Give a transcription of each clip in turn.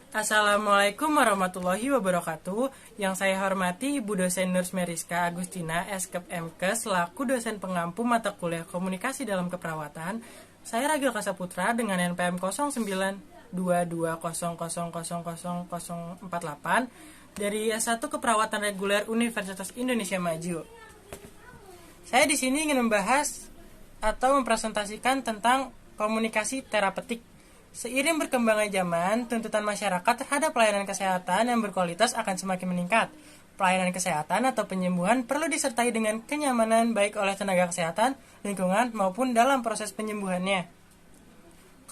Assalamualaikum warahmatullahi wabarakatuh. Yang saya hormati Ibu dosen Nurs Meriska Agustina, Eskep MK, selaku dosen pengampu mata kuliah komunikasi dalam keperawatan. Saya Ragil Kasaputra dengan NPM 092220000048 dari S1 Keperawatan Reguler Universitas Indonesia Maju. Saya di sini ingin membahas atau mempresentasikan tentang komunikasi terapeutik. Seiring berkembangnya zaman, tuntutan masyarakat terhadap pelayanan kesehatan yang berkualitas akan semakin meningkat. Pelayanan kesehatan atau penyembuhan perlu disertai dengan kenyamanan baik oleh tenaga kesehatan, lingkungan, maupun dalam proses penyembuhannya.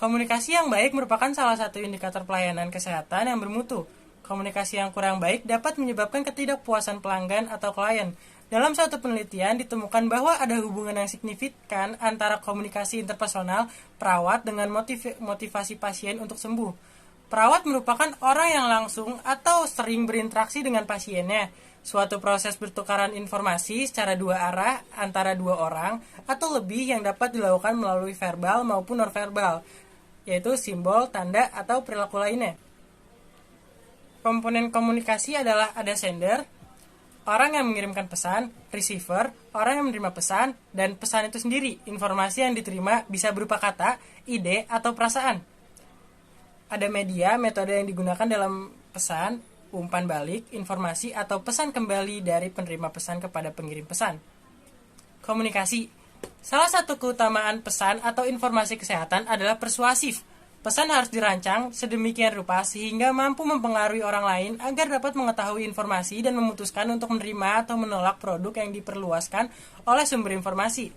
Komunikasi yang baik merupakan salah satu indikator pelayanan kesehatan yang bermutu. Komunikasi yang kurang baik dapat menyebabkan ketidakpuasan pelanggan atau klien. Dalam suatu penelitian ditemukan bahwa ada hubungan yang signifikan antara komunikasi interpersonal perawat dengan motivasi pasien untuk sembuh. Perawat merupakan orang yang langsung atau sering berinteraksi dengan pasiennya. Suatu proses bertukaran informasi secara dua arah antara dua orang atau lebih yang dapat dilakukan melalui verbal maupun nonverbal, yaitu simbol, tanda, atau perilaku lainnya. Komponen komunikasi adalah ada sender, orang yang mengirimkan pesan, receiver, orang yang menerima pesan, dan pesan itu sendiri. Informasi yang diterima bisa berupa kata, ide, atau perasaan. Ada media, metode yang digunakan dalam pesan, umpan balik, informasi, atau pesan kembali dari penerima pesan kepada pengirim pesan. Komunikasi. Salah satu keutamaan pesan atau informasi kesehatan adalah persuasif. Pesan harus dirancang sedemikian rupa sehingga mampu mempengaruhi orang lain agar dapat mengetahui informasi dan memutuskan untuk menerima atau menolak produk yang diperluaskan oleh sumber informasi.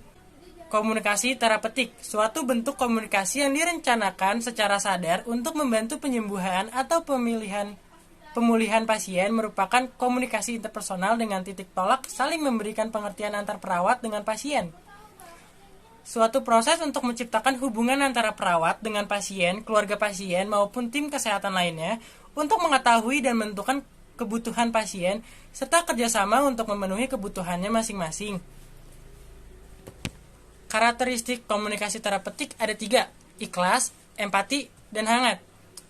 Komunikasi terapeutik, suatu bentuk komunikasi yang direncanakan secara sadar untuk membantu penyembuhan atau pemulihan pasien merupakan komunikasi interpersonal dengan titik tolak saling memberikan pengertian antar perawat dengan pasien. Suatu proses untuk menciptakan hubungan antara perawat dengan pasien, keluarga pasien, maupun tim kesehatan lainnya untuk mengetahui dan menentukan kebutuhan pasien, serta kerjasama untuk memenuhi kebutuhannya masing-masing. Karakteristik komunikasi terapeutik ada 3, ikhlas, empati, dan hangat.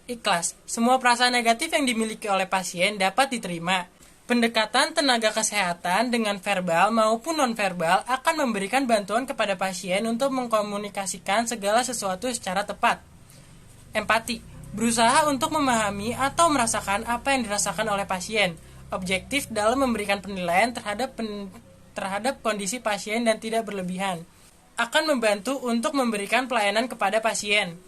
Ikhlas, semua perasaan negatif yang dimiliki oleh pasien dapat diterima. Pendekatan tenaga kesehatan dengan verbal maupun nonverbal akan memberikan bantuan kepada pasien untuk mengkomunikasikan segala sesuatu secara tepat. Empati, berusaha untuk memahami atau merasakan apa yang dirasakan oleh pasien. Objektif dalam memberikan penilaian terhadap kondisi pasien dan tidak berlebihan. Akan membantu untuk memberikan pelayanan kepada pasien.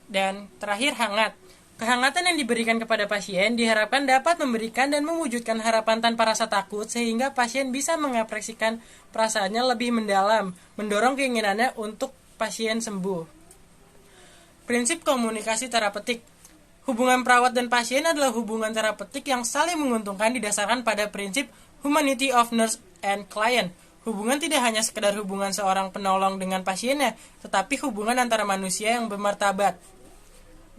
Dan terakhir, hangat. Kehangatan yang diberikan kepada pasien diharapkan dapat memberikan dan mewujudkan harapan tanpa rasa takut sehingga pasien bisa mengekspresikan perasaannya lebih mendalam, mendorong keinginannya untuk pasien sembuh. Prinsip komunikasi terapeutik. Hubungan perawat dan pasien adalah hubungan terapeutik yang saling menguntungkan didasarkan pada prinsip humanity of nurse and client. Hubungan tidak hanya sekedar hubungan seorang penolong dengan pasiennya, tetapi hubungan antara manusia yang bermartabat.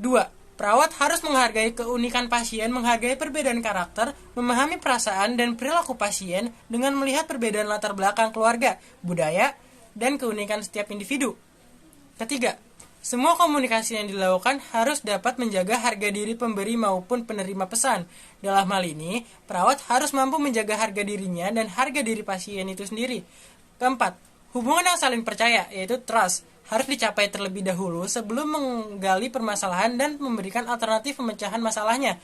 2. Perawat harus menghargai keunikan pasien, menghargai perbedaan karakter, memahami perasaan dan perilaku pasien dengan melihat perbedaan latar belakang keluarga, budaya, dan keunikan setiap individu. Ketiga, semua komunikasi yang dilakukan harus dapat menjaga harga diri pemberi maupun penerima pesan. Dalam hal ini, perawat harus mampu menjaga harga dirinya dan harga diri pasien itu sendiri. Keempat, hubungan yang saling percaya, yaitu trust, harus dicapai terlebih dahulu sebelum menggali permasalahan dan memberikan alternatif pemecahan masalahnya.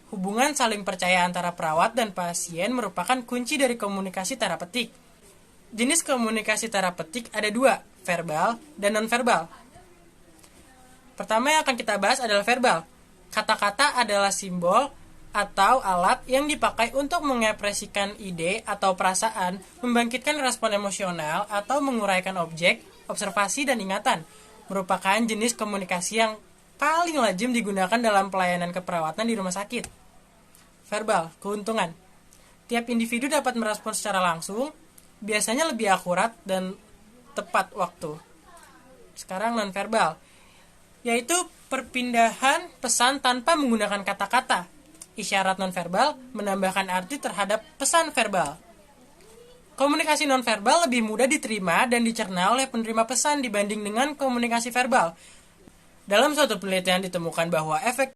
Hubungan saling percaya antara perawat dan pasien merupakan kunci dari komunikasi terapeutik. Jenis komunikasi terapeutik ada 2, verbal dan nonverbal. Pertama yang akan kita bahas adalah verbal. Kata-kata adalah simbol atau alat yang dipakai untuk mengekspresikan ide atau perasaan, membangkitkan respon emosional atau menguraikan objek, observasi, dan ingatan. Merupakan jenis komunikasi yang paling lazim digunakan dalam pelayanan keperawatan di rumah sakit. Verbal, keuntungan. Tiap individu dapat merespon secara langsung, biasanya lebih akurat dan tepat waktu. Sekarang nonverbal, yaitu perpindahan pesan tanpa menggunakan kata-kata. Isyarat nonverbal menambahkan arti terhadap pesan verbal. Komunikasi nonverbal lebih mudah diterima dan dicerna oleh penerima pesan dibanding dengan komunikasi verbal. Dalam suatu penelitian ditemukan bahwa efek